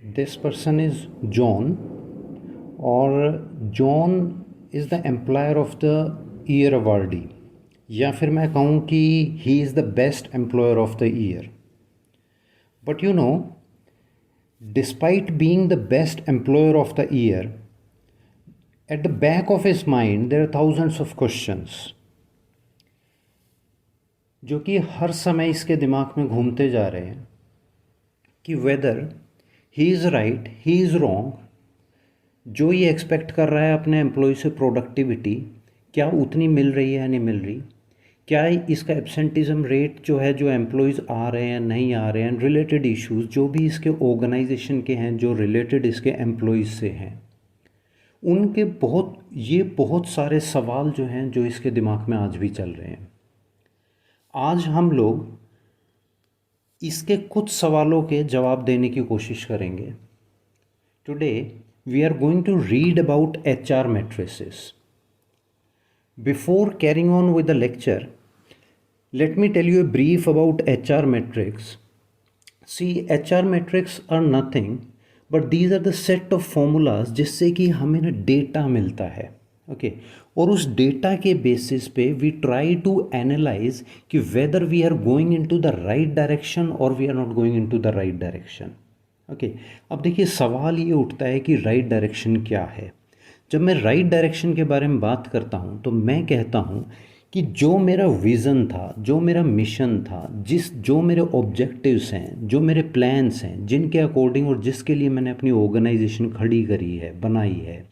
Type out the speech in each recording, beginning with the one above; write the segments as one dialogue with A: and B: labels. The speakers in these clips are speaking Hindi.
A: This person is John, और John is the employer of the year awardee, या फिर मैं कहूँ कि he is the best employer of the year. But you know, despite being the best employer of the year, at the back of his mind there are thousands of questions जो कि हर समय इसके दिमाग में घूमते जा रहे हैं कि weather he is right, he is wrong, जो ये एक्सपेक्ट कर रहा है अपने एम्प्लॉय से प्रोडक्टिविटी क्या उतनी मिल रही है या नहीं मिल रही, क्या इसका एब्सेंटिज्म रेट जो है, जो एम्प्लॉयज़ आ रहे हैं नहीं आ रहे हैं, रिलेटेड इश्यूज़ जो भी इसके ऑर्गेनाइजेशन के हैं, जो रिलेटेड इसके एम्प्लॉयज़ से हैं, उनके बहुत सारे सवाल जो हैं जो इसके दिमाग में आज भी चल रहे हैं. आज हम लोग इसके कुछ सवालों के जवाब देने की कोशिश करेंगे. Today we are going to read about HR matrices. Before carrying on with the lecture, let me tell you a brief about HR metrics. See, HR metrics are nothing but these are the set of formulas जिससे कि हमें ना डेटा मिलता है. ओके और उस डेटा के बेसिस पे वी ट्राई टू एनालाइज कि whether we are going into the right direction और we are not going into the right direction. Okay अब देखिए सवाल ये उठता है कि राइट डायरेक्शन क्या है. जब मैं राइट डायरेक्शन के बारे में बात करता हूँ तो मैं कहता हूँ कि जो मेरा विज़न था, जो मेरा मिशन था, जो मेरे ऑब्जेक्टिव्स हैं, जो मेरे प्लान्स हैं, जिनके अकॉर्डिंग और जिसके लिए मैंने अपनी ऑर्गेनाइजेशन खड़ी करी है, बनाई है,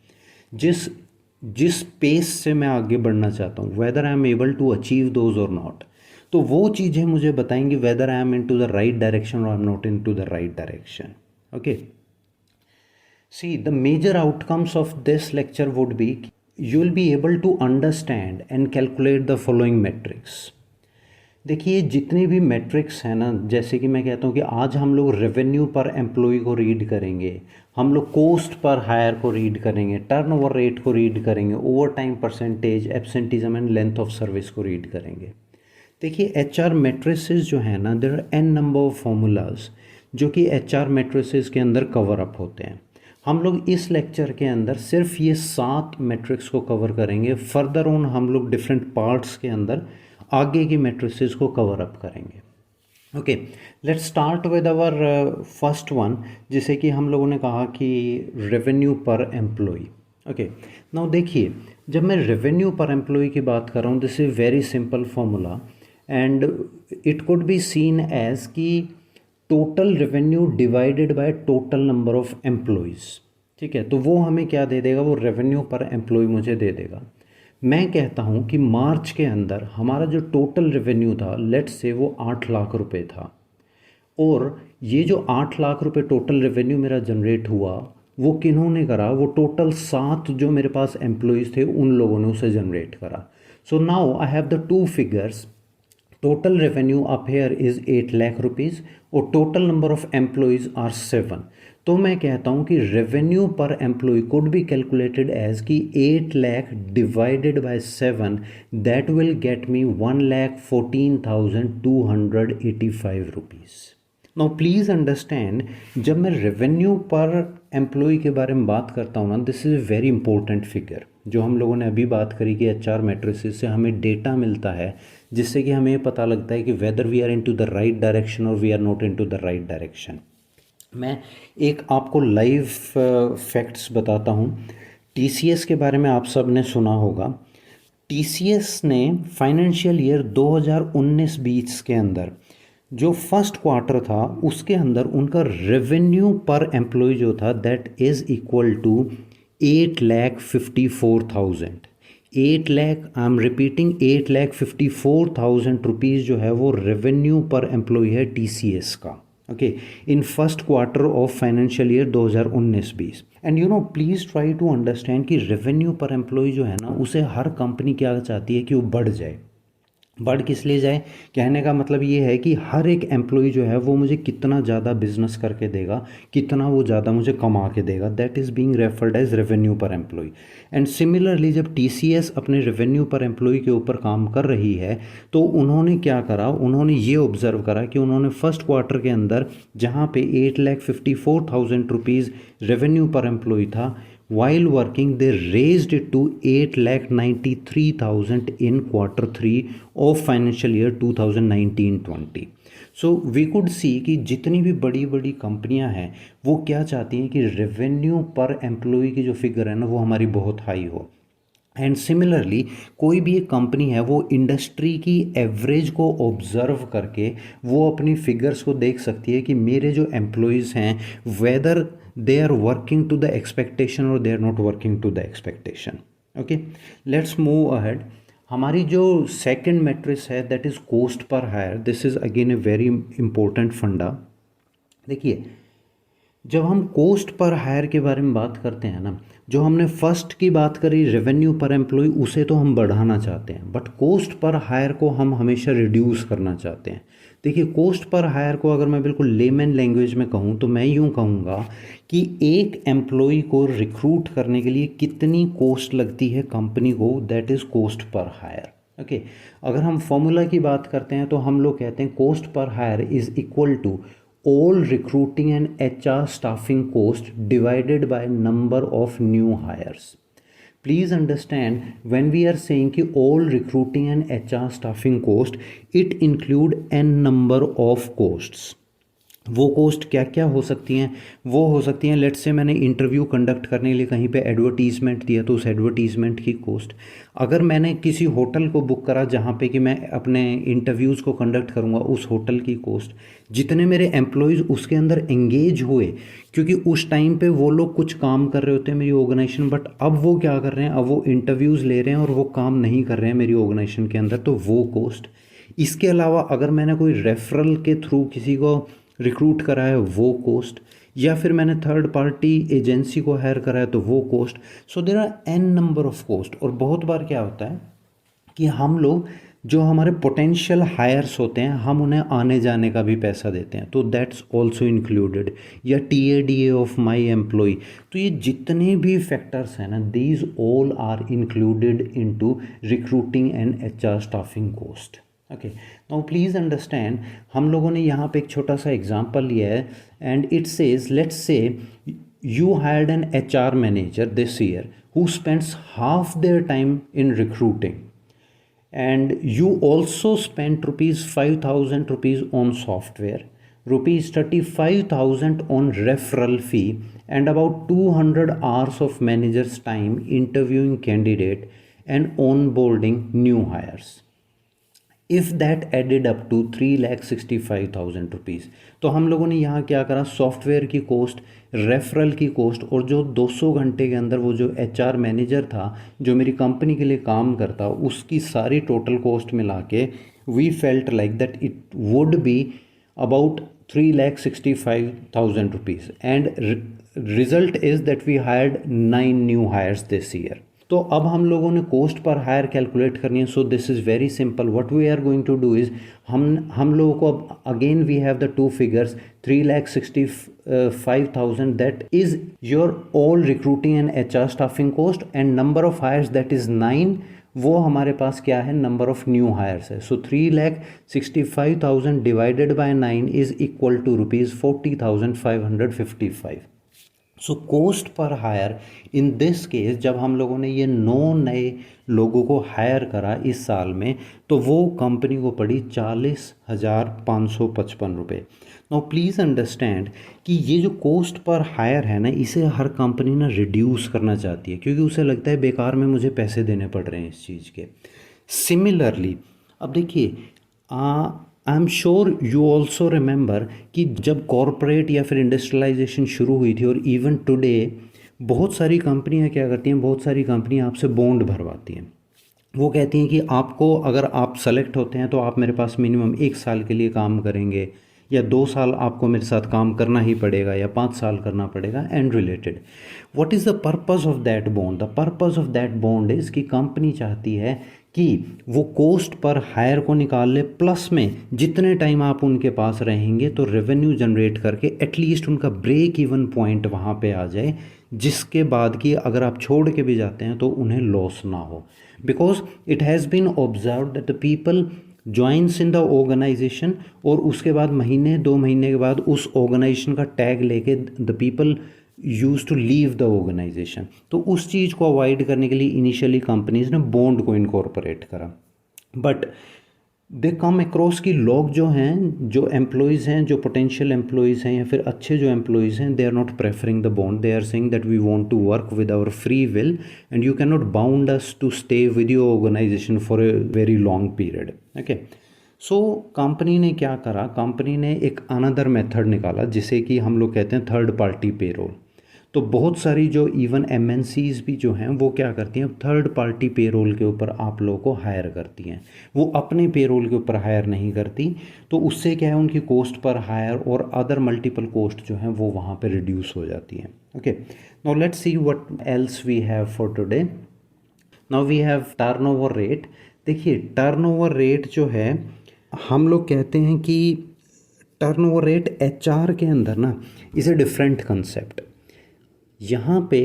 A: जिस पेस से मैं आगे बढ़ना चाहता हूँ, whether I am able to achieve those और नॉट, तो वो चीज़ें मुझे बताएंगी whether I am in to the right direction और I am not in to the right direction. Okay see the major outcomes of this lecture would be you will be able to understand and calculate the following metrics. देखिए जितने भी मेट्रिक्स हैं ना, जैसे कि मैं कहता हूँ कि आज हम लोग रेवेन्यू पर एम्प्लॉय को रीड करेंगे, हम लोग कॉस्ट पर हायर को रीड करेंगे, टर्नओवर रेट को रीड करेंगे, over time percentage, absenteeism and length of service को रीड करेंगे. देखिए HR मेट्रिसेस जो है ना, there are n number of formulas जो कि HR मेट्रिसेस के अंदर कवर अप होते हैं. हम लोग इस लेक्चर के अंदर सिर्फ ये 7 मैट्रिक्स को कवर करेंगे. फर्दर ऑन हम लोग डिफरेंट पार्ट्स के अंदर आगे की मैट्रिसेस को कवर अप करेंगे. Okay let's start with our first one, जिसे कि हम लोगों ने कहा कि revenue per employ. Okay now देखिए जब मैं रेवेन्यू पर एम्प्लॉय की बात कर रहा हूँ, this is very simple formula and it could be seen as कि total revenue divided by total number of employees. ठीक है, तो वो हमें क्या दे देगा, वो रेवेन्यू पर एम्प्लॉय मुझे दे देगा. मैं कहता हूँ कि मार्च के अंदर हमारा जो टोटल रेवेन्यू था, लेट्स से वो 8 लाख रुपए था, और ये जो 8 लाख रुपए टोटल रेवेन्यू मेरा जनरेट हुआ वो किन्होंने करा, वो टोटल 7 जो मेरे पास एम्प्लॉयज़ थे उन लोगों ने उसे जनरेट करा. So now I have the two figures. Total revenue up here is 8 lakh rupees और total number of employees are 7. तो मैं कहता हूँ कि revenue per employee could be calculated as कि 8 lakh divided by 7, that will get me 1,14,285 rupees. Now please understand, जब मैं रेवेन्यू पर एम्प्लॉय के बारे में बात करता हूँ ना, this is very important figure. जो हम लोगों ने अभी बात करी कि HR मैट्रिसेस से हमें डेटा मिलता है जिससे कि हमें पता लगता है कि whether we are into the right direction और we are not into the right direction. मैं एक आपको लाइव फैक्ट्स बताता हूँ. TCS के बारे में आप सब ने सुना होगा. TCS ने फाइनेंशियल ईयर 2019-20 के अंदर जो फर्स्ट क्वार्टर था उसके अंदर उनका रेवेन्यू पर एम्प्लॉय जो था that is equal to 8,54,000. 8 lakh, I am repeating, 8,54,000 rupees जो है वो रेवेन्यू पर एम्प्लॉय है TCS का. Okay in first quarter of financial year 2019-20. And you know please try to understand कि रेवेन्यू पर एम्प्लॉय जो है ना, उसे हर कंपनी क्या चाहती है कि वो बढ़ जाए. बढ़ किस लिए जाए, कहने का मतलब ये है कि हर एक एम्प्लॉय जो है वो मुझे कितना ज़्यादा बिजनेस करके देगा, कितना वो ज़्यादा मुझे कमा के देगा, that is being referred as revenue per employee. And similarly जब टीसीएस अपने रेवेन्यू पर एम्प्लॉय के ऊपर काम कर रही है तो उन्होंने क्या करा, उन्होंने ये ऑब्जर्व करा कि उन्होंने फर्स्ट क्वार्टर के अंदर जहाँ पे 8,54,000 रुपीज़ रेवेन्यू पर एम्प्लॉय था, while working they raised it to 8,93,000 in quarter 3 of financial year 2019-20। So we could see कि जितनी भी बड़ी बड़ी कंपनियां हैं वो क्या चाहती हैं कि रेवेन्यू पर एम्प्लॉय की जो फिगर है ना वो हमारी बहुत हाई हो। एंड सिमिलरली कोई भी एक कंपनी है वो इंडस्ट्री की एवरेज को ऑब्जर्व करके वो अपनी फिगर्स को देख सकती है कि मेरे जो एम्प्लॉयज़ हैं whether they are working to the expectation और they are not working to the expectation. Okay, let's move ahead. हमारी जो सेकंड मैट्रिक्स है that is cost per hire. This is again a very important funda. देखिए, जब हम कॉस्ट पर हायर के बारे में बात करते हैं ना, जो हमने फर्स्ट की बात करी रेवेन्यू पर एम्प्लॉय, उसे तो हम बढ़ाना चाहते हैं, बट कॉस्ट पर हायर को हम हमेशा रिड्यूस करना चाहते हैं। देखिए, कॉस्ट पर हायर को अगर मैं बिल्कुल लेमन लैंग्वेज में कहूँ तो मैं यूँ कहूँगा कि एक एम्प्लॉय को रिक्रूट करने के लिए कितनी कॉस्ट लगती है कंपनी को, that is cost per hire. Okay, अगर हम फॉर्मूला की बात करते हैं तो हम लोग कहते हैं cost per hire is equal to all recruiting and HR staffing cost divided by number of new hires. Please understand, when we are saying कि all recruiting and HR staffing cost, it include n number of costs. वो कोस्ट क्या क्या हो सकती हैं, वो हो सकती हैं लेट्स से मैंने इंटरव्यू कंडक्ट करने के लिए कहीं पे एडवर्टीज़मेंट दिया तो उस एडवर्टीज़मेंट की कोस्ट, अगर मैंने किसी होटल को बुक करा जहाँ पे कि मैं अपने इंटरव्यूज़ को कंडक्ट करूँगा उस होटल की कोस्ट, जितने मेरे एम्प्लॉयज़ उसके अंदर एंगेज हुए क्योंकि उस टाइम पे वो लोग कुछ काम कर रहे होते हैं मेरी ऑर्गेनाइजेशन, बट अब वो क्या कर रहे हैं, अब वो इंटरव्यूज़ ले रहे हैं और वो काम नहीं कर रहे हैं मेरी ऑर्गेनाइजेशन के अंदर, तो वो कोस्ट। इसके अलावा अगर मैंने कोई रेफरल के थ्रू किसी को रिक्रूट करा है वो कोस्ट, या फिर मैंने थर्ड पार्टी एजेंसी को हायर करा है तो वो cost. So there are N number of cost. और बहुत बार क्या होता है कि हम लोग जो हमारे पोटेंशियल हायर्स होते हैं हम उन्हें आने जाने का भी पैसा देते हैं, तो दैट्स ऑल्सो इंक्लूडेड, या TADA ऑफ माई एम्प्लॉय। तो ये जितने भी फैक्टर्स हैं ना, these all are included into recruiting and HR staffing cost. Okay, now please understand, हम लोगों ने यहाँ पे एक छोटा सा एग्जांपल लिया है and it says let's say you hired an HR manager this year who spends half their time in recruiting and you also spent rupees 5,000 rupees on software, rupees 35,000 on referral fee, and about 200 hours of manager's time interviewing candidate and onboarding new hires. If that added up to 3,65,000 rupees, तो हम लोगों ने यहाँ क्या करा, सॉफ्टवेयर की कोस्ट, रेफरल की कोस्ट और जो 200 घंटे के अंदर वो जो HR मैनेजर था जो मेरी कंपनी के लिए काम करता उसकी सारी टोटल कॉस्ट मिला के we felt like that it would be about 3,65,000 rupees and result is that we hired 9 new hires this year. तो अब हम लोगों ने कॉस्ट पर हायर कैलकुलेट करनी है। So this is very simple, what we are going to do is हम लोगों को अब again we have the two figures 3,65,000 that is your all recruiting and HR staffing cost and number of hires that is 9, वो हमारे पास क्या है, नंबर ऑफ न्यू हायर्स है। सो 3,65,000 divided by 9 is equal to ₹40,555। सो cost per hire in this case, जब हम लोगों ने ये 9 नए लोगों को हायर करा इस साल में, तो वो कंपनी को पड़ी 40,555 रुपये। नाउ प्लीज़ अंडरस्टैंड कि ये जो कॉस्ट पर हायर है ना, इसे हर कंपनी ना रिड्यूस करना चाहती है क्योंकि उसे लगता है बेकार में मुझे पैसे देने पड़ रहे हैं इस चीज़ के। सिमिलरली अब देखिए, I am sure you also remember कि जब कॉरपोरेट या फिर इंडस्ट्रियलाइजेशन शुरू हुई थी और इवन टुडे बहुत सारी कंपनियां क्या करती हैं, बहुत सारी कंपनियां आपसे बॉन्ड भरवाती हैं। वो कहती हैं कि आपको अगर आप सेलेक्ट होते हैं तो आप मेरे पास मिनिमम 1 साल के लिए काम करेंगे, या 2 साल आपको मेरे साथ काम करना ही पड़ेगा, या 5 साल करना पड़ेगा and related. What is the purpose of that bond? The purpose of that bond is कि कंपनी चाहती है कि वो कॉस्ट पर हायर को निकाल ले, प्लस में जितने टाइम आप उनके पास रहेंगे तो रेवेन्यू जनरेट करके एटलीस्ट उनका ब्रेक इवन पॉइंट वहाँ पे आ जाए, जिसके बाद कि अगर आप छोड़ के भी जाते हैं तो उन्हें लॉस ना हो। Because it has been observe that the people joins in the organization और उसके बाद महीने 2 महीने के बाद उस ऑर्गेनाइजेशन का टैग लेके the people use to leave the organization. तो उस चीज़ को अवॉइड करने के लिए इनिशियली कंपनीज ने बॉन्ड को इनकॉर्पोरेट करा। बट दे कम अक्रॉस की लोग जो हैं, जो एम्प्लॉयज़ हैं, जो पोटेंशियल एम्प्लॉयज़ हैं या फिर अच्छे जो एम्प्लॉयज़ हैं, they are not preferring the bond, they are saying that we want to work with our free will and you can not bound us to stay with your organization for a very long period. Okay, so company ने क्या करा, कंपनी ने एक अनदर मेथड निकाला जिसे कि हम लोग कहते हैं थर्ड पार्टी पेरोल। तो बहुत सारी जो इवन एमएनसीज भी जो हैं वो क्या करती हैं, थर्ड पार्टी पेरोल के ऊपर आप लोगों को हायर करती हैं, वो अपने पेरोल के ऊपर हायर नहीं करती। तो उससे क्या है, उनकी कॉस्ट पर हायर और अदर मल्टीपल कॉस्ट जो हैं वो वहाँ पे रिड्यूस हो जाती हैं। Okay, now let's see what else we have for today. Now we have turnover rate. देखिए टर्नओवर रेट जो है, हम लोग कहते हैं कि टर्नओवर रेट एचआर के अंदर ना इज़ ए डिफरेंट कंसेप्ट। यहाँ पे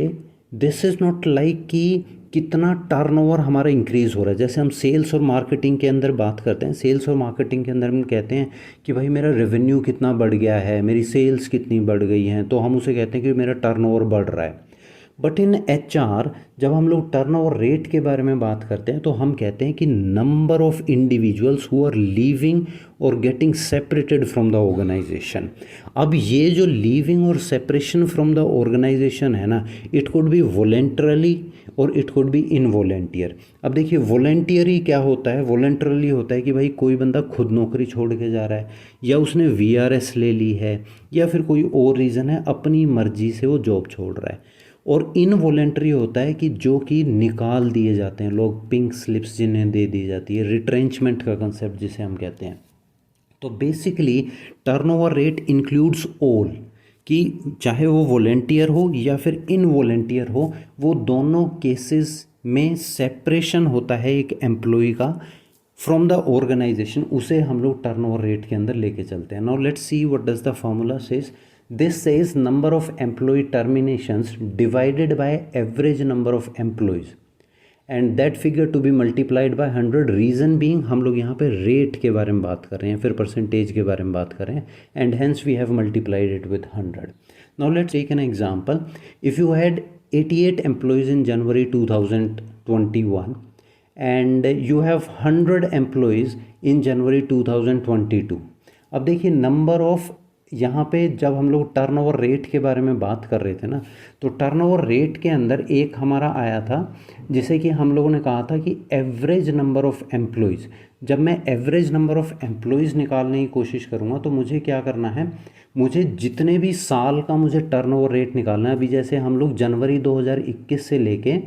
A: दिस इज़ नॉट लाइक कि कितना टर्नओवर हमारा इंक्रीज़ हो रहा है। जैसे हम सेल्स और मार्केटिंग के अंदर बात करते हैं, सेल्स और मार्केटिंग के अंदर हम कहते हैं कि भाई मेरा रेवेन्यू कितना बढ़ गया है, मेरी सेल्स कितनी बढ़ गई हैं, तो हम उसे कहते हैं कि मेरा टर्नओवर बढ़ रहा है। बट इन एचआर जब हम लोग टर्नओवर रेट के बारे में बात करते हैं तो हम कहते हैं कि number of individuals who are leaving और getting separated from the organisation. अब ये जो लीविंग और सेपरेशन फ्रॉम द ऑर्गेनाइजेशन है ना, इट कुड बी वॉलेंटरली और इट कुड बी इनवॉलेंटियर। अब देखिए वॉलेंटियरी क्या होता है, वॉलेंटरली होता है कि भाई कोई बंदा खुद नौकरी छोड़ के जा रहा है, या उसने वीआरएस ले ली है, या फिर कोई और रीज़न है, अपनी मर्जी से वो जॉब छोड़ रहा है। और इनवॉलेंट्री होता है कि जो कि निकाल दिए जाते हैं लोग, पिंक स्लिप्स जिन्हें दे दी जाती है, रिट्रेंचमेंट का कंसेप्ट जिसे हम कहते हैं। तो basically turnover rate includes all, कि चाहे वो वॉलेंटियर हो या फिर इनवॉलेंटियर हो, वो दोनों केसेस में सेपरेशन होता है एक एम्प्लॉय का फ्रॉम द ऑर्गेनाइजेशन, उसे हम लोग टर्नओवर रेट के अंदर लेके चलते हैं। Now let's see what does the formula says. This says number of employee terminations divided by average number of employees and that figure to be multiplied by 100। Reason being हम लोग यहाँ पे रेट के बारे में बात कर रहे हैं, फिर परसेंटेज के बारे में बात कर रहे हैं, and hence we have multiplied it with 100। Now let's take an example. If you had 88 employees in January 2021 and you have 100 employees in January 2022। अब देखिए नंबर ऑफ, यहाँ पे जब हम लोग टर्नओवर रेट के बारे में बात कर रहे थे ना, तो टर्नओवर रेट के अंदर एक हमारा आया था जिसे कि हम लोगों ने कहा था कि एवरेज नंबर ऑफ एम्प्लॉयज़। जब मैं एवरेज नंबर ऑफ एम्प्लॉयज़ निकालने की कोशिश करूँगा तो मुझे क्या करना है, मुझे जितने भी साल का मुझे टर्नओवर रेट निकालना है। अभी जैसे हम लोग जनवरी 2021 से लेके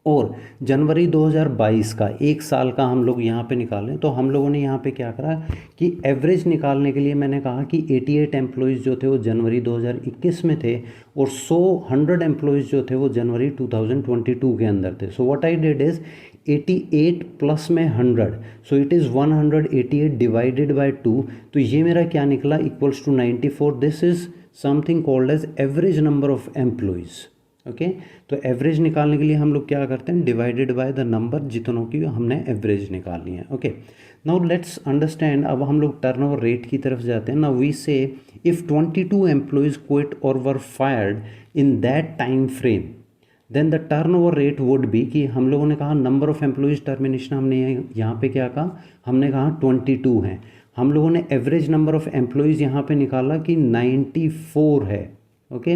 A: और जनवरी 2022 का एक साल का हम लोग यहाँ पे निकालें, तो हम लोगों ने यहाँ पे क्या करा कि एवरेज निकालने के लिए मैंने कहा कि 88 एम्प्लॉयज़ जो थे वो जनवरी 2021 में थे और 100 एम्प्लॉयज़ जो थे वो जनवरी 2022 के अंदर थे। So what I did is 88 plus में 100, so it is 188 divided by 2। तो ये मेरा क्या निकला, equals to 94। This is something called as average number of employees. Okay, तो एवरेज निकालने के लिए हम लोग क्या करते हैं, डिवाइडेड बाय द नंबर जितनों की हमने एवरेज निकालनी है। Okay, now let's understand. अब हम लोग टर्नओवर रेट की तरफ जाते हैं। Now we say if 22 employees quit और were fired in that time frame then the turnover rate would be, कि हम लोगों ने कहा नंबर ऑफ एम्प्लॉयज़ टर्मिनेशन, हमने यहाँ पे क्या कहा, हमने कहा 22 हैं। हम लोगों ने एवरेज नंबर ऑफ एम्प्लॉयज़ यहाँ पे निकाला कि 94 है। ओके,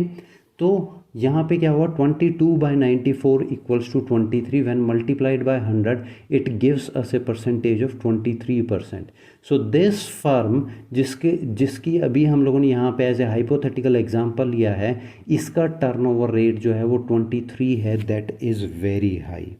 A: तो यहाँ पे क्या हुआ, 22 by 94 equals to 23। When multiplied by 100 it gives us a percentage of 23%। So this firm जिसकी अभी हम लोगों ने यहाँ पे एज ए हाइपोथेटिकल एग्जांपल लिया है, इसका टर्नओवर रेट जो है वो 23 है। That is very high.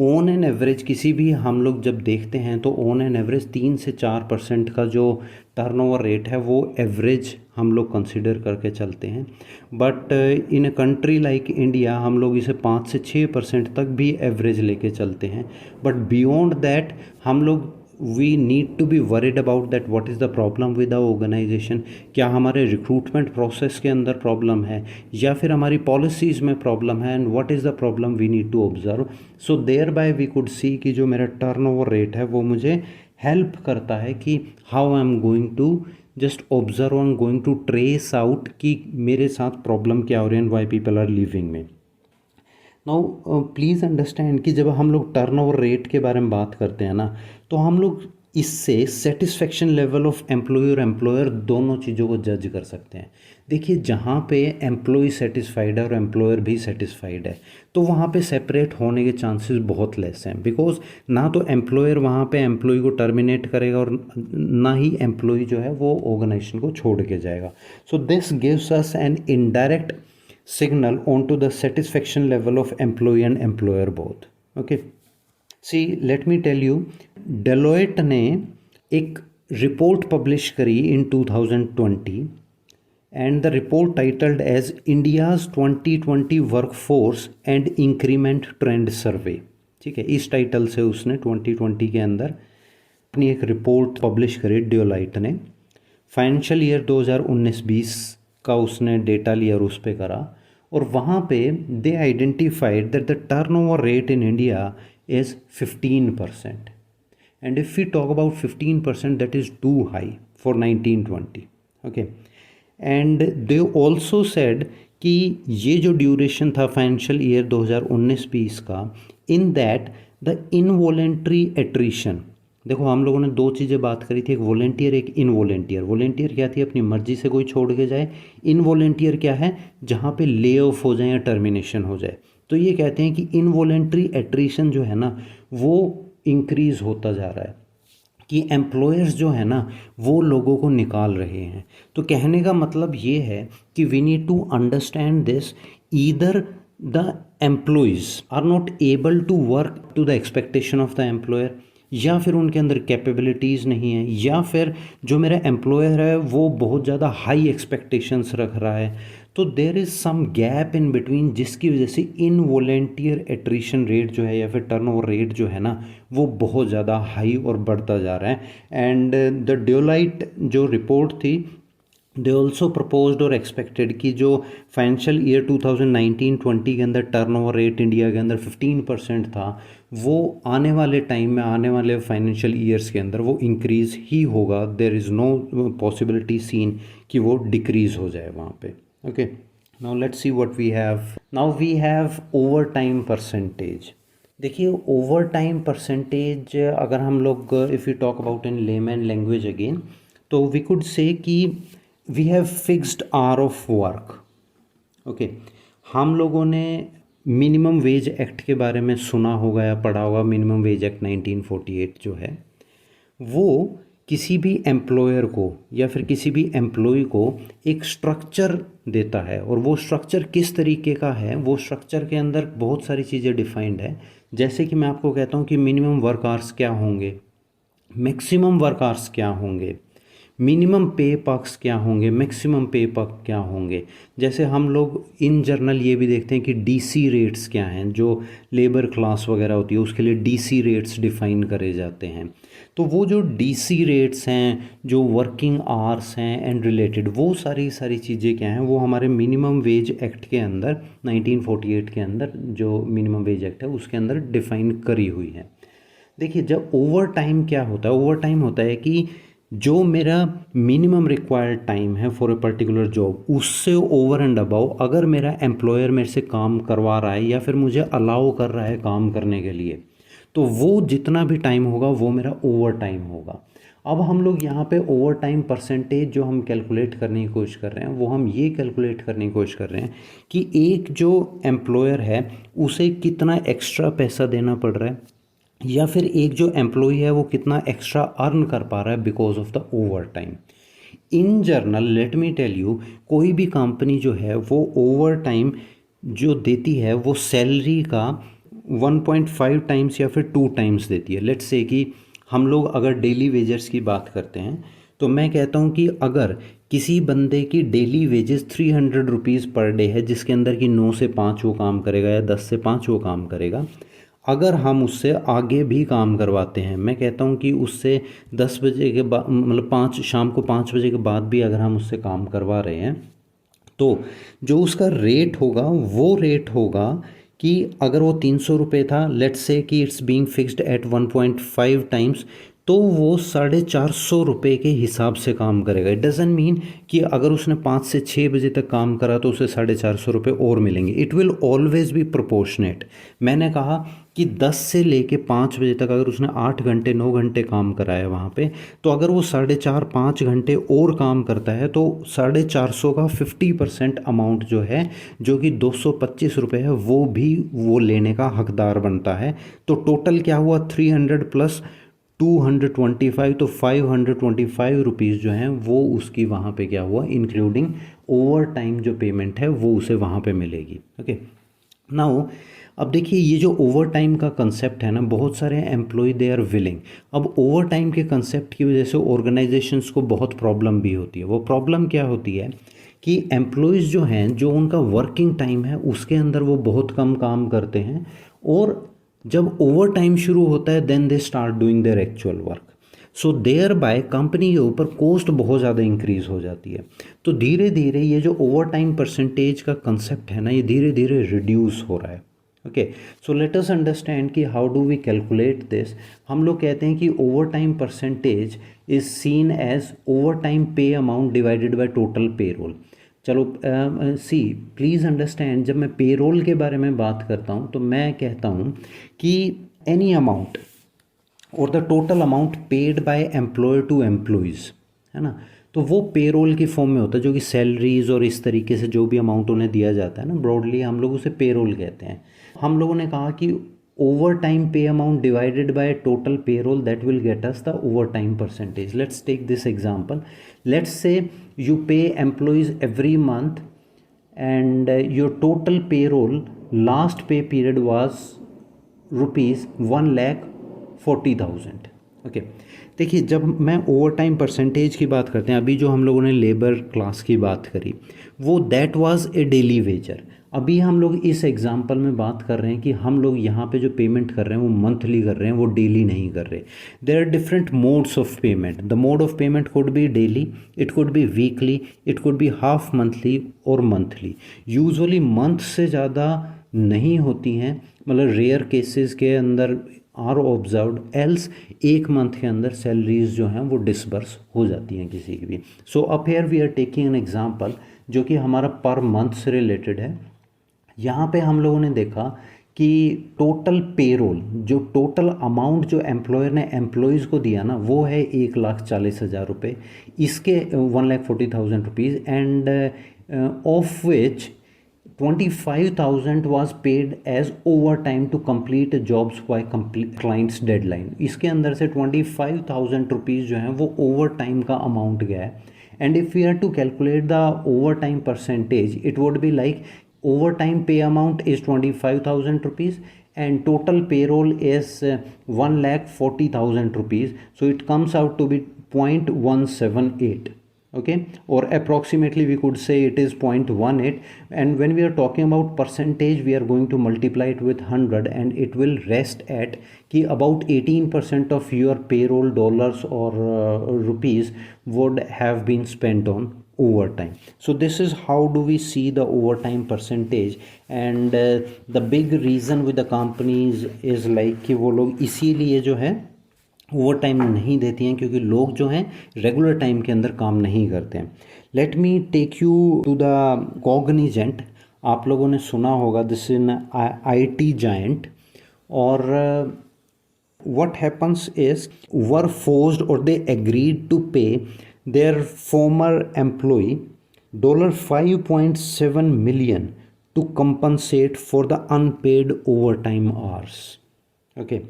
A: On an average किसी भी हम लोग जब देखते हैं तो ऑन एन एवरेज 3 से 4% का जो टर्नओवर रेट है वो एवरेज हम लोग कंसिडर करके चलते हैं, but in a country like India हम लोग इसे 5 से 6% तक भी एवरेज लेके चलते हैं। बट बियॉन्ड दैट हम लोग we need to be worried about that what is the problem with the organization. क्या हमारे रिक्रूटमेंट प्रोसेस के अंदर प्रॉब्लम है या फिर हमारी पॉलिसीज़ में प्रॉब्लम है, and what is the problem we need to observe. So thereby we could see कि जो मेरा टर्नओवर रेट है वो मुझे हेल्प करता है कि how I am going to just observe, I am going to trace out कि मेरे साथ प्रॉब्लम क्या हो रही है and why people are leaving में। नाउ प्लीज़ अंडरस्टैंड कि जब हम लोग टर्नओवर रेट के बारे में बात करते हैं ना, तो हम लोग इससे सेटिस्फेक्शन लेवल ऑफ एम्प्लॉय और एम्प्लॉयर दोनों चीज़ों को जज कर सकते हैं। देखिए, जहाँ पे एम्प्लॉय सेटिस्फाइड है और एम्प्लॉयर भी सेटिस्फाइड है, तो वहाँ पे सेपरेट होने के चांसेस बहुत लेस हैं, बिकॉज ना तो एम्प्लॉयर वहाँ पे एम्प्लॉय को टर्मिनेट करेगा और ना ही एम्प्लॉय जो है वो ऑर्गेनाइजेशन को छोड़ के जाएगा। So this gives us an indirect signal onto the satisfaction level of employee and employer both. Okay, see, let me tell you, Deloitte ने एक रिपोर्ट पब्लिश करी in 2020 and the report titled as India's 2020 workforce and increment trend survey. ठीक है, इस टाइटल से उसने 2020 के अंदर अपनी एक रिपोर्ट पब्लिश करी डेलोइट ने। फाइनेंशियल ईयर 2019-20 का उसने डेटा लिया और उस पर करा, और वहाँ पे they identified that the turnover rate in India is 15%, and if we talk about 15% that is too high for 1920। Okay, and they also said कि ये जो ड्यूरेशन था फाइनेंशियल ईयर 2019-20 का, in that the involuntary attrition, देखो हम लोगों ने दो चीज़ें बात करी थी, एक वॉलेंटियर एक इनवॉलेंटियर। वॉलेंटियर क्या थी, अपनी मर्जी से कोई छोड़ के जाए। इनवॉलेंटियर क्या है, जहाँ पे ले ऑफ हो जाए या टर्मिनेशन हो जाए। तो ये कहते हैं कि इनवॉलेंट्री एट्रिशन जो है ना वो इंक्रीज होता जा रहा है, कि एम्प्लॉयर्स जो है ना वो लोगों को निकाल रहे हैं। तो कहने का मतलब ये है कि we need to understand this, either the employees are not able to work to the expectation of the employer, या फिर उनके अंदर कैपेबिलिटीज़ नहीं है, या फिर जो मेरा एम्प्लॉयर है वो बहुत ज़्यादा हाई एक्सपेक्टेशंस रख रहा है। तो there is some gap in between, जिसकी वजह से इन वॉलेंटियर एट्रिशन रेट जो है या फिर टर्नओवर रेट जो है ना वो बहुत ज़्यादा हाई और बढ़ता जा रहा है। एंड द डेलोइट जो रिपोर्ट थी, दे ऑल्सो प्रपोज्ड और एक्सपेक्टेड कि जो फाइनेंशियल ईयर 2019-20 के अंदर टर्नओवर रेट इंडिया के अंदर 15% था, वो आने वाले टाइम में, आने वाले फाइनेंशियल ईयर्स के अंदर वो इंक्रीज़ ही होगा। There is no possibility seen कि वो डिक्रीज़ हो जाए वहाँ पे। Okay, now let's see what we have. Now we have over time percentage. देखिए, ओवर टाइम परसेंटेज अगर हम लोग if you talk about in layman language again, तो वी कुड से कि we have fixed hour of work. Okay, हम लोगों ने मिनिमम वेज एक्ट के बारे में सुना होगा या पढ़ा होगा। मिनिमम वेज एक्ट 1948 जो है वो किसी भी एम्प्लॉयर को या फिर किसी भी एम्प्लॉय को एक स्ट्रक्चर देता है, और वो स्ट्रक्चर किस तरीके का है, वो स्ट्रक्चर के अंदर बहुत सारी चीज़ें डिफाइंड है। जैसे कि मैं आपको कहता हूँ कि मिनिमम वर्क आवर्स क्या होंगे, मैक्सिमम वर्क आवर्स क्या होंगे, मिनिमम पे पक्स क्या होंगे, मैक्सिमम पे पक क्या होंगे। जैसे हम लोग इन जर्नल ये भी देखते हैं कि डीसी रेट्स क्या हैं, जो लेबर क्लास वगैरह होती है उसके लिए डीसी रेट्स डिफ़ाइन करे जाते हैं। तो वो जो डीसी रेट्स हैं, जो वर्किंग आवर्स हैं एंड रिलेटेड, वो सारी चीज़ें क्या हैं, वो हमारे मिनिमम वेज एक्ट के अंदर 1948 के अंदर जो मिनिमम वेज एक्ट है उसके अंदर डिफ़ाइन करी हुई है। देखिए, जब ओवर टाइम क्या होता है, ओवर टाइम होता है कि जो मेरा मिनिमम रिक्वायर्ड टाइम है फॉर ए पर्टिकुलर जॉब, उससे ओवर एंड अबव अगर मेरा एम्प्लॉयर मेरे से काम करवा रहा है या फिर मुझे अलाउ कर रहा है काम करने के लिए, तो वो जितना भी टाइम होगा वो मेरा ओवर टाइम होगा। अब हम लोग यहाँ पे ओवर टाइम परसेंटेज जो हम कैलकुलेट करने की कोशिश कर रहे हैं, वो हम ये कैलकुलेट करने की कोशिश कर रहे हैं कि एक जो एम्प्लॉयर है उसे कितना एक्स्ट्रा पैसा देना पड़ रहा है, या फिर एक जो एम्प्लॉई है वो कितना एक्स्ट्रा अर्न कर पा रहा है because of the over time. In general let me tell you, कोई भी कंपनी जो है वो ओवर टाइम जो देती है वो सैलरी का 1.5 टाइम्स या फिर 2 टाइम्स देती है। लेट्स से कि हम लोग अगर डेली वेजर्स की बात करते हैं तो मैं कहता हूँ कि अगर किसी बंदे की daily wages 300 rupees per day है, जिसके अंदर कि 9 से 5 वो काम करेगा या 10 से 5 वो काम करेगा, अगर हम उससे आगे भी काम करवाते हैं, मैं कहता हूँ कि उससे 10 बजे के बाद मतलब 5 शाम को 5 बजे के बाद भी अगर हम उससे काम करवा रहे हैं, तो जो उसका रेट होगा वो रेट होगा कि अगर वो 300 रुपये था, लेट्स से कि it's being fixed at 1.5 times, तो वो 450 रुपये के हिसाब से काम करेगा। इट डजन मीन कि अगर उसने 5 से 6 बजे तक काम करा तो उसे 450 रुपये और मिलेंगे। It will always be proportionate. मैंने कहा कि 10 से लेके 5 बजे तक अगर उसने 8 घंटे 9 घंटे काम कराया वहाँ पे, तो अगर वो 4.5 5 घंटे और काम करता है तो 450 का 50% अमाउंट जो है, जो कि 225 रुपये है, वो भी वो लेने का हकदार बनता है। तो टोटल क्या हुआ, 300 प्लस 225, तो 525 रुपीज़ जो हैं वो उसकी वहाँ पे क्या हुआ, इंक्लूडिंग ओवर टाइम जो पेमेंट है वो उसे वहाँ पे मिलेगी। ओके, नाउ अब देखिए ये जो ओवर टाइम का कंसेप्ट है ना, बहुत सारे एम्प्लॉय दे आर विलिंग। अब ओवर टाइम के कंसेप्ट की वजह से ऑर्गेनाइजेशंस को बहुत प्रॉब्लम भी होती है। वो प्रॉब्लम क्या होती है कि एम्प्लॉयज़ जो हैं, जो उनका वर्किंग टाइम है उसके अंदर वो बहुत कम काम करते हैं, और जब ओवर टाइम शुरू होता है then they start doing their actual work. So thereby company के ऊपर कॉस्ट बहुत ज़्यादा इंक्रीज़ हो जाती है। तो धीरे धीरे ये जो ओवर टाइम परसेंटेज का कंसेप्ट है ना, ये धीरे धीरे रिड्यूस हो रहा है। Okay, so let us understand कि how do we calculate this. हम लोग कहते हैं कि over time percentage is seen as over time pay amount divided by total payroll. चलो सी प्लीज़ अंडरस्टैंड, जब मैं पेरोल के बारे में बात करता हूँ तो मैं कहता हूँ कि एनी अमाउंट और the total amount paid by employer to employees, है ना, तो वो पेरोल की फॉर्म में होता है, जो कि सैलरीज और इस तरीके से जो भी अमाउंट उन्हें दिया जाता है ना, ब्रॉडली हम लोग उसे पेरोल कहते हैं। हम लोगों ने कहा कि over time pay amount divided by total payroll, that will get us the over time percentage. Let's take this example. Let's say you pay employees every month and your total payroll last pay period was rupees 1,40,000। Okay, देखिए जब मैं ओवर टाइम परसेंटेज की बात करते हैं, अभी जो हम लोगों ने लेबर क्लास की बात करी वो that was a daily Vaser. अभी हम लोग इस एग्जांपल में बात कर रहे हैं कि हम लोग यहाँ पे जो पेमेंट कर रहे हैं वो मंथली कर रहे हैं, वो डेली नहीं कर रहे। There are different modes of payment. The mode of payment could be daily, it could be weekly, it could be half monthly और मंथली। यूजुअली मंथ से ज़्यादा नहीं होती हैं, मतलब रेयर केसेस के अंदर आर ऑब्जर्व्ड, एल्स एक मंथ के अंदर सैलरीज जो हैं वो डिसबर्स हो जाती हैं किसी की भी। So up here we are taking an example जो कि हमारा पर मंथ से रिलेटेड है। यहाँ पे हम लोगों ने देखा कि टोटल पेरोल, जो टोटल अमाउंट जो एम्प्लॉयर ने एम्प्लॉयज़ को दिया ना, वो है 1,40,000 रुपये, इसके 1,40,000 rupees, end of which 25,000 was paid as overtime to complete jobs by client's deadline। इसके अंदर से 25,000 रुपीज़ जो हैं वो ओवर टाइम का अमाउंट गया है। And if we are to calculate the over time percentage, it would be like over time pay amount is 25,000 rupees and total payroll is 1,40,000 rupees, so it comes out to be 0.178, okay, or approximately we could say it is 0.18, and when we are talking about percentage we are going to multiply it with 100 and it will rest at कि about 18% of your payroll dollars or rupees would have been spent on overtime. So this is how do we see the overtime percentage, and the big reason with the companies is like कि वो लोग इसीलिए जो है ओवर टाइम नहीं देती हैं क्योंकि लोग जो हैं रेगुलर टाइम के अंदर काम नहीं करते हैं। Let me take you to the Cognizant. आप लोगों ने सुना होगा, दिस इन IT जायंट, और what happens is were forced or they agreed to pay their former employee $5.7 million to compensate for the unpaid overtime hours। okay,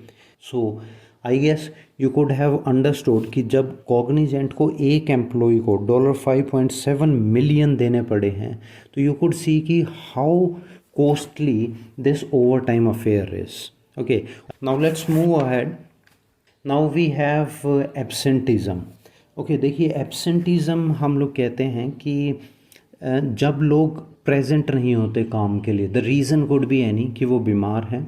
A: so I guess you could have understood कि जब कॉग्निजेंट को एक एम्प्लॉय को $5.7 मिलियन देने पड़े हैं, तो यू कुड सी कि how costly this over time affair is. Okay, now let's move ahead. Now we have absenteeism. Okay, देखिए एब्सेंटिज़म हम लोग कहते हैं कि जब लोग प्रेजेंट नहीं होते काम के लिए, the reason could be any, कि वो बीमार हैं,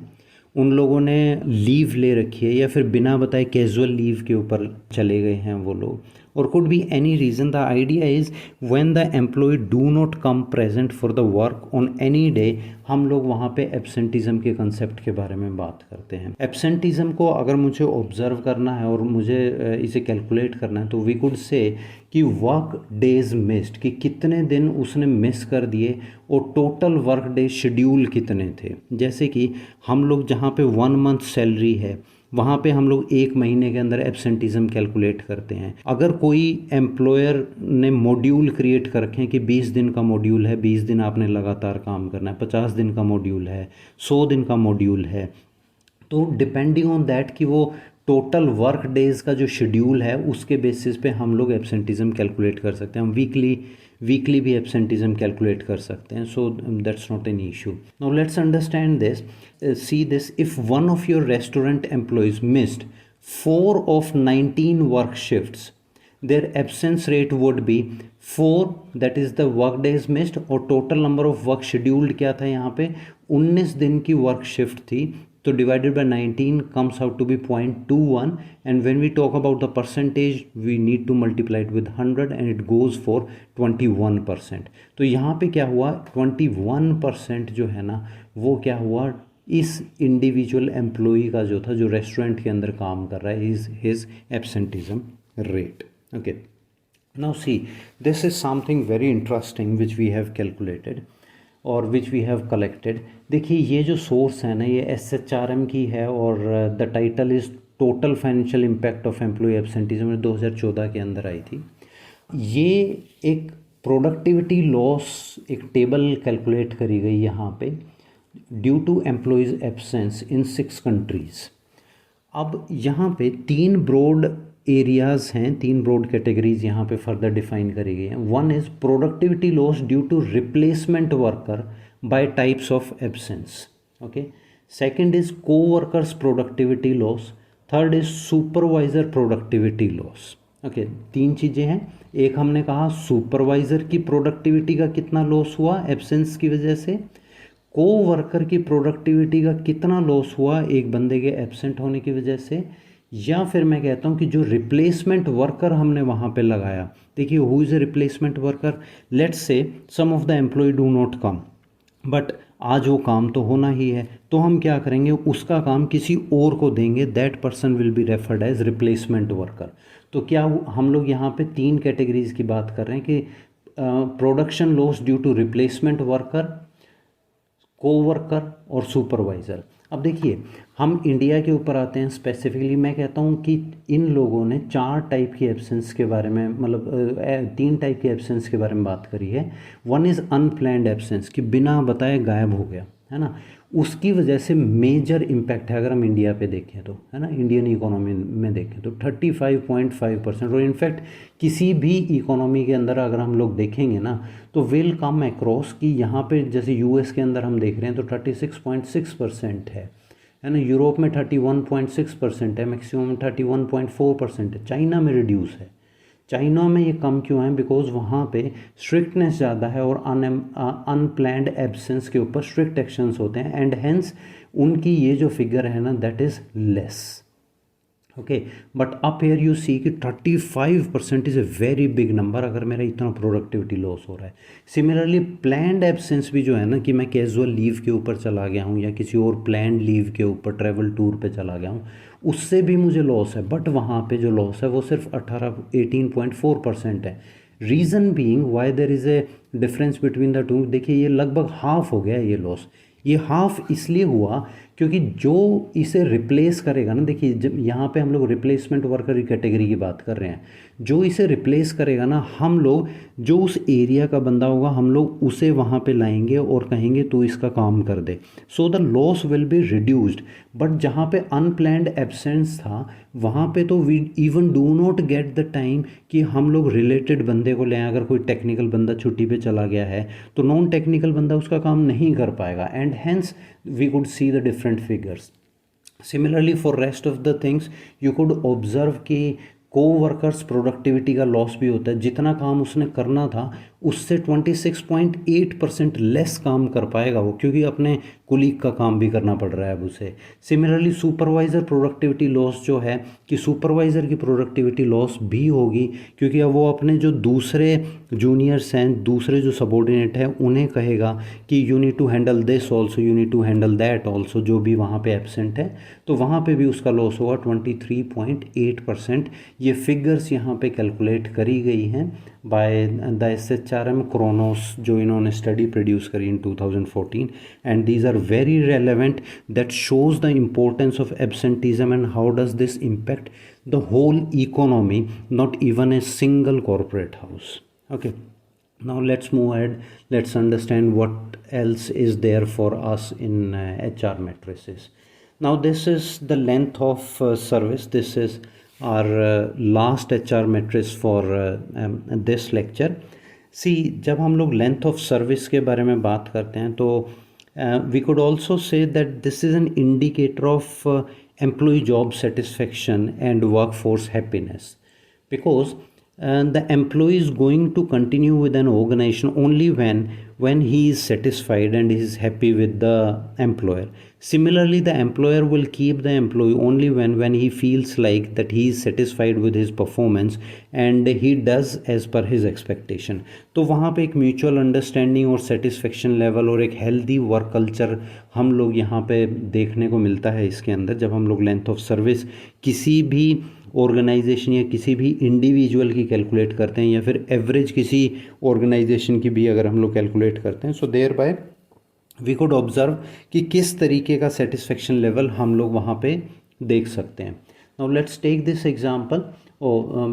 A: उन लोगों ने लीव ले रखी है या फिर बिना बताए कैजुअल लीव के ऊपर चले गए हैं वो लोग, और could be any reason. The idea is when the employee do not come present for the work on any day, हम लोग वहाँ पे एब्सेंटिज़म के कंसेप्ट के बारे में बात करते हैं। एब्सेंटिज़म को अगर मुझे ऑब्ज़र्व करना है और मुझे इसे कैलकुलेट करना है, तो वी कुड से कि वर्क डेज मिस्ड, कि कितने दिन उसने मिस कर दिए, और टोटल वर्क डे शेड्यूल कितने थे। जैसे कि हम लोग जहाँ पे 1 मंथ सैलरी है, वहाँ पे हम लोग 1 महीने के अंदर एब्सेंटिज़म कैलकुलेट करते हैं। अगर कोई एम्प्लॉयर ने मॉड्यूल क्रिएट कर रखे हैं कि 20 दिन का मॉड्यूल है, 20 दिन आपने लगातार काम करना है, 50 दिन का मॉड्यूल है, 100 दिन का मॉड्यूल है, तो डिपेंडिंग ऑन दैट कि वो टोटल वर्क डेज का जो शेड्यूल है उसके बेसिस पे हम लोग एब्सेंटिज़म कैलकुलेट कर सकते हैं। हम वीकली भी एब्सेंटिज़म कैलकुलेट कर सकते हैं। So that's not an issue. Now let's understand this, see this, if one of your restaurant employees missed 4 of 19 work shifts, their absence rate would be 4, that is the work days missed, और total number of work scheduled क्या था यहाँ पे, 19 दिन की वर्क शिफ्ट थी, तो divided by 19 comes out to be 0.21, and when we talk about the percentage we need to multiply it with 100 and it goes for 21%। तो यहाँ पे क्या हुआ, 21% जो है ना वो क्या हुआ, इस इंडिविजुअल एम्प्लॉई का जो था, जो रेस्टोरेंट के अंदर काम कर रहा है, is his absenteeism rate। Okay, now see, this is something very interesting which we have calculated or which we have collected। देखिए ये जो सोर्स है ना, ये SHRM की है, और the title is total financial impact of employee absenteeism, 2014 के अंदर आई थी। ये एक प्रोडक्टिविटी लॉस, एक टेबल कैलकुलेट करी गई यहाँ पे, due to employees absence in 6 countries. अब यहाँ पे 3 ब्रॉड एरियाज़ हैं, 3 ब्रॉड कैटेगरीज यहाँ पे फर्दर डिफाइन करी गई हैं। One is productivity loss due to replacement worker by types of absence. Okay, second is coworkers productivity loss, third is supervisor productivity loss. Okay, 3 चीज़ें हैं। एक हमने कहा सुपरवाइज़र की प्रोडक्टिविटी का कितना लॉस हुआ एब्सेंस की वजह से, को वर्कर की प्रोडक्टिविटी का कितना लॉस हुआ एक बंदे के एब्सेंट होने की वजह से, या फिर मैं कहता हूँ कि जो रिप्लेसमेंट वर्कर हमने वहाँ पे लगाया। देखिए, who is a replacement worker, let's say some of the employee do not come, but आज वो काम तो होना ही है, तो हम क्या करेंगे, उसका काम किसी और को देंगे, that person will be referred as replacement worker. तो क्या हम लोग यहाँ पे 3 कैटेगरीज की बात कर रहे हैं कि production loss due to replacement worker, coworker और सुपरवाइज़र। अब देखिए, हम इंडिया के ऊपर आते हैं स्पेसिफिकली। मैं कहता हूँ कि इन लोगों ने 4 टाइप की एब्सेंस के बारे में, मतलब 3 टाइप की एब्सेंस के बारे में बात करी है। वन इज़ अनप्लैंड एब्सेंस, कि बिना बताए गायब हो गया, है ना, उसकी वजह से मेजर इम्पैक्ट है। अगर हम इंडिया पे देखें तो, है ना, इंडियन इकोनॉमी में देखें तो 35.5%, और इनफैक्ट किसी भी इकोनॉमी के अंदर अगर हम लोग देखेंगे ना, तो विल कम अक्रॉस कि यहाँ पे जैसे यूएस के अंदर हम देख रहे हैं तो 36.6% है ना, यूरोप में 31.6% है, मैक्सिमम 31.4% है, चाइना में रिड्यूस है। चाइना में ये कम क्यों है, बिकॉज वहाँ पे स्ट्रिक्टनेस ज़्यादा है और अनप्लैंड एब्सेंस के ऊपर स्ट्रिक्ट एक्शंस होते हैं, एंड हेंस उनकी ये जो फिगर है ना, that is less. Okay, but up here you see कि 35% is a very big number अगर मेरा इतना प्रोडक्टिविटी लॉस हो रहा है। सिमिलरली प्लैंड एब्सेंस भी जो है ना, कि मैं कैजुअल लीव के ऊपर चला गया हूँ या किसी और प्लैंड लीव के ऊपर ट्रैवल टूर पे चला गया हूँ, उससे भी मुझे लॉस है, बट वहाँ पे जो लॉस है वो सिर्फ 18.4% है। Reason being why there is a difference between the two, देखिए ये लगभग हाफ हो गया ये लॉस। ये हाफ इसलिए हुआ क्योंकि जो इसे रिप्लेस करेगा ना, देखिए जब यहाँ पे हम लोग रिप्लेसमेंट वर्कर की कैटेगरी की बात कर रहे हैं, जो इसे रिप्लेस करेगा ना, हम लोग जो उस एरिया का बंदा होगा हम लोग उसे वहाँ पे लाएंगे और कहेंगे तू इसका काम कर दे, so the loss will be reduced. But जहाँ पे अनप्लैंड एब्सेंस था वहाँ पे तो we even do not get the time कि हम लोग रिलेटेड बंदे को लें। अगर कोई टेक्निकल बंदा छुट्टी पे चला गया है तो नॉन टेक्निकल बंदा उसका काम नहीं कर पाएगा, and hence we could see the different figures. Similarly for rest of the things you could observe कि कोवर्कर्स प्रोडक्टिविटी का लॉस भी होता है, जितना काम उसने करना था उससे 26.8% लेस काम कर पाएगा वो, क्योंकि अपने कुलीग का काम भी करना पड़ रहा है अब उसे। सिमिलरली सुपरवाइज़र प्रोडक्टिविटी लॉस जो है कि सुपरवाइज़र की प्रोडक्टिविटी लॉस भी होगी, क्योंकि अब वो अपने जो दूसरे जूनियर्स हैं, दूसरे जो सबॉर्डिनेट हैं, उन्हें कहेगा कि you need to handle this also, you need to handle that also, जो भी वहाँ पे एब्सेंट है, तो वहाँ पे भी उसका लॉस होगा 23.8%। ये फिगर्स यहाँ पे कैलकुलेट करी गई हैं बाय द SHRM क्रोनोस, जो इन्होंने स्टडी प्रोड्यूस करी in 2014, and these are very relevant that shows the importance of absenteeism and how does this impact the whole economy, not even a single corporate house. Okay, now let's move ahead. Let's understand what else is there for us in HR matrices. Now this is the length of service. This is our last HR matrix for this lecture. See, जब हम लोग length of service के बारे में बात करते हैं तो we could also say that this is an indicator of employee job satisfaction and workforce happiness, because the employee is going to continue with an organization only when he is satisfied and he is happy with the employer. Similarly, the employer will keep the employee only when he feels like that he is satisfied with his performance and he does as per his expectation. तो वहाँ पे एक म्यूचुअल अंडरस्टैंडिंग और सेटिस्फेक्शन लेवल और एक हेल्दी वर्क कल्चर हम लोग यहाँ पे देखने को मिलता है इसके अंदर, जब हम लोग लेंथ ऑफ सर्विस किसी भी ऑर्गेनाइजेशन या किसी भी इंडिविजुअल की कैलकुलेट करते हैं, या फिर एवरेज किसी ऑर्गेनाइजेशन की भी अगर हम लोग कैलकुलेट करते हैं, so thereby we could observe कि किस तरीके का सेटिस्फेक्शन लेवल हम लोग वहाँ पे देख सकते हैं। Now let's take this example,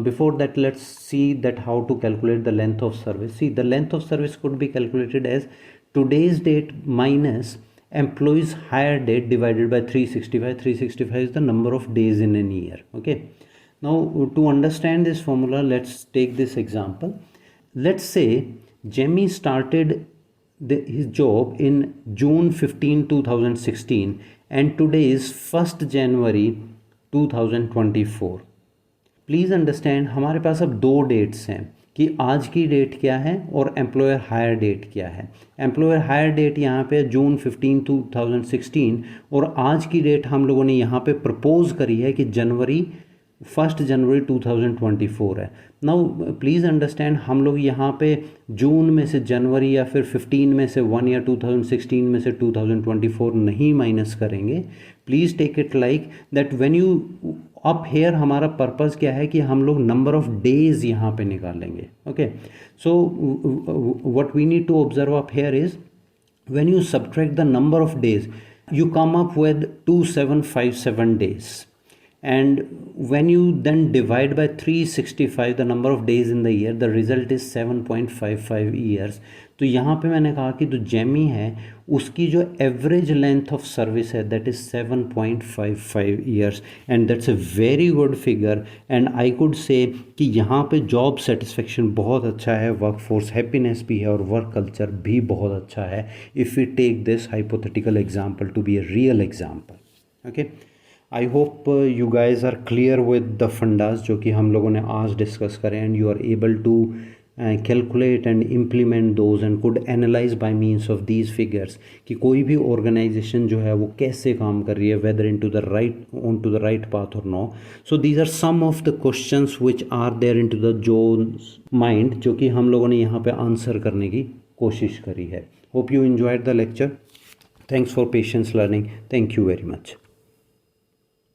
A: before that let's see that how to calculate the length of service. See, the length of service could be calculated as today's date minus employees hire date divided by 365. 365 is the number of days in a year. Okay, now to understand this formula, let's take this example. Let's say Jamie started his job in June 15, 2016, and today is 1st January 2024. Please understand, हमारे पास अब दो डेट्स हैं कि आज की डेट क्या है और एम्प्लॉयर हायर डेट क्या है। एम्प्लॉयर हायर डेट यहाँ पे जून 15, 2016, और आज की डेट हम लोगों ने यहाँ पे प्रपोज करी है कि 1 जनवरी 2024 है। नाउ प्लीज़ अंडरस्टैंड, हम लोग यहाँ पे जून में से जनवरी या फिर 15 में से 1 या 2016 में से 2024 नहीं माइनस करेंगे। Please take it like that when you up here, हमारा पर्पज़ क्या है कि हम लोग नंबर ऑफ डेज यहाँ पे निकालेंगे। Okay, so what we need to observe up here is when you subtract the number of days you come up with 2757 days, and when you then divide by 365 the number of days in the year, the result is 7.55 years. तो यहाँ पे मैंने कहा कि जो जेमी है उसकी जो एवरेज लेंथ ऑफ सर्विस है that is 7.55 years, and that's a very good figure, and I could say कि यहाँ पे जॉब सेटिस्फेक्शन बहुत अच्छा है, वर्क फोर्स हैप्पीनेस भी है और वर्क कल्चर भी बहुत अच्छा है, if we take this hypothetical example to be a real example. Okay, I hope you guys are clear with the fundas जो कि हम लोगों ने आज डिस्कस करें, and you are able to calculate and implement those and could analyze by means of these figures कि कोई भी organization जो है वो कैसे काम कर रही है, whether into the right path or no. So these are some of the questions which are there into the Jones mind जो कि हम लोगों ने यहाँ पे आंसर करने की कोशिश करी है. Hope you enjoyed the lecture. Thanks for patience learning. Thank you very much.